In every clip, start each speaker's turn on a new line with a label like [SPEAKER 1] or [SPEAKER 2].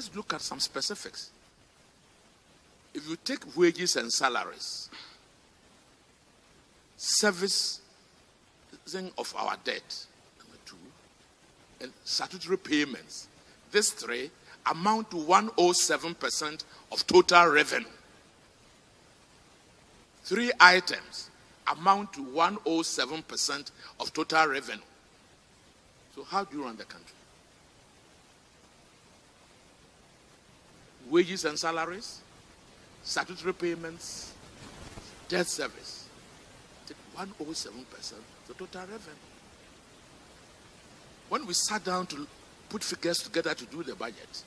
[SPEAKER 1] let's look at some specifics. If you take wages and salaries, servicing of our debt, number 2, and statutory payments, these 3 amount to 107% of total revenue. 3 items amount to 107% of total revenue. So how do you run the country? Wages and salaries, statutory payments, debt service. 107% the total revenue. When we sat down to put figures together to do the budget,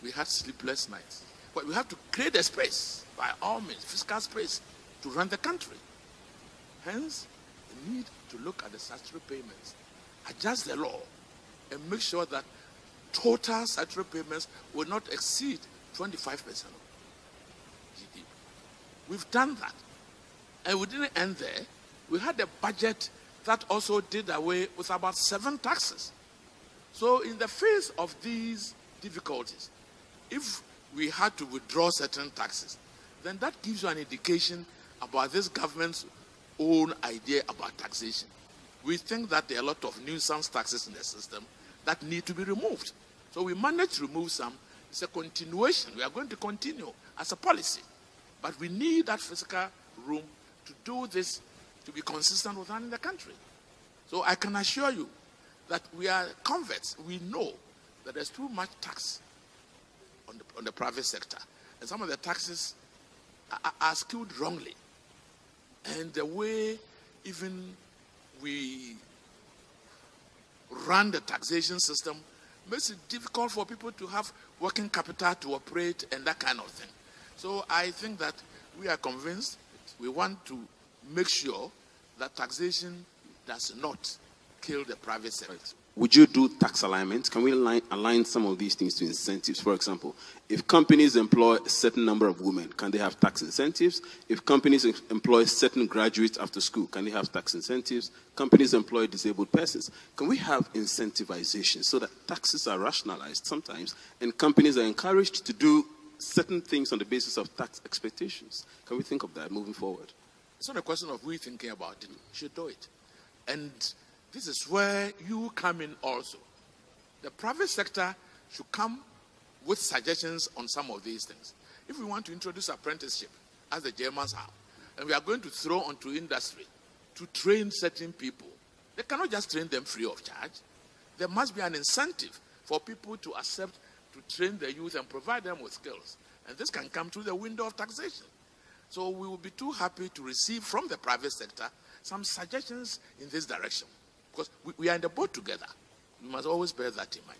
[SPEAKER 1] we had sleepless nights. But we have to create a space, by all means, fiscal space, to run the country. Hence, we need to look at the statutory payments, adjust the law, and make sure that total statutory payments will not exceed 25% of GDP. We've done that. And we didn't end there. We had a budget that also did away with about 7 taxes. So in the face of these difficulties, if we had to withdraw certain taxes, then that gives you an indication about this government's own idea about taxation. We think that there are a lot of nuisance taxes in the system that need to be removed. So we managed to remove some. It's a continuation. We are going to continue as a policy. But we need that fiscal room to do this, to be consistent with running the country. So I can assure you that we are converts. We know that there's too much tax on the private sector. And some of the taxes are skewed wrongly. And the way even we run the taxation system makes it difficult for people to have working capital to operate and that kind of thing. So I think that we are convinced we want to make sure that taxation does not kill the private sector.
[SPEAKER 2] Would you do tax alignment? Can we align some of these things to incentives? For example, if companies employ a certain number of women, can they have tax incentives? If companies employ certain graduates after school, can they have tax incentives? Companies employ disabled persons. Can we have incentivization so that taxes are rationalized sometimes and companies are encouraged to do certain things on the basis of tax expectations? Can we think of that moving forward?
[SPEAKER 1] It's not a question of we thinking about it. We should do it. And this is where you come in also. The private sector should come with suggestions on some of these things. If we want to introduce apprenticeship, as the Germans have, and we are going to throw onto industry to train certain people, they cannot just train them free of charge. There must be an incentive for people to accept to train the youth and provide them with skills. And this can come through the window of taxation. So we will be too happy to receive from the private sector some suggestions in this direction. Because we are in the boat together. We must always bear that in mind.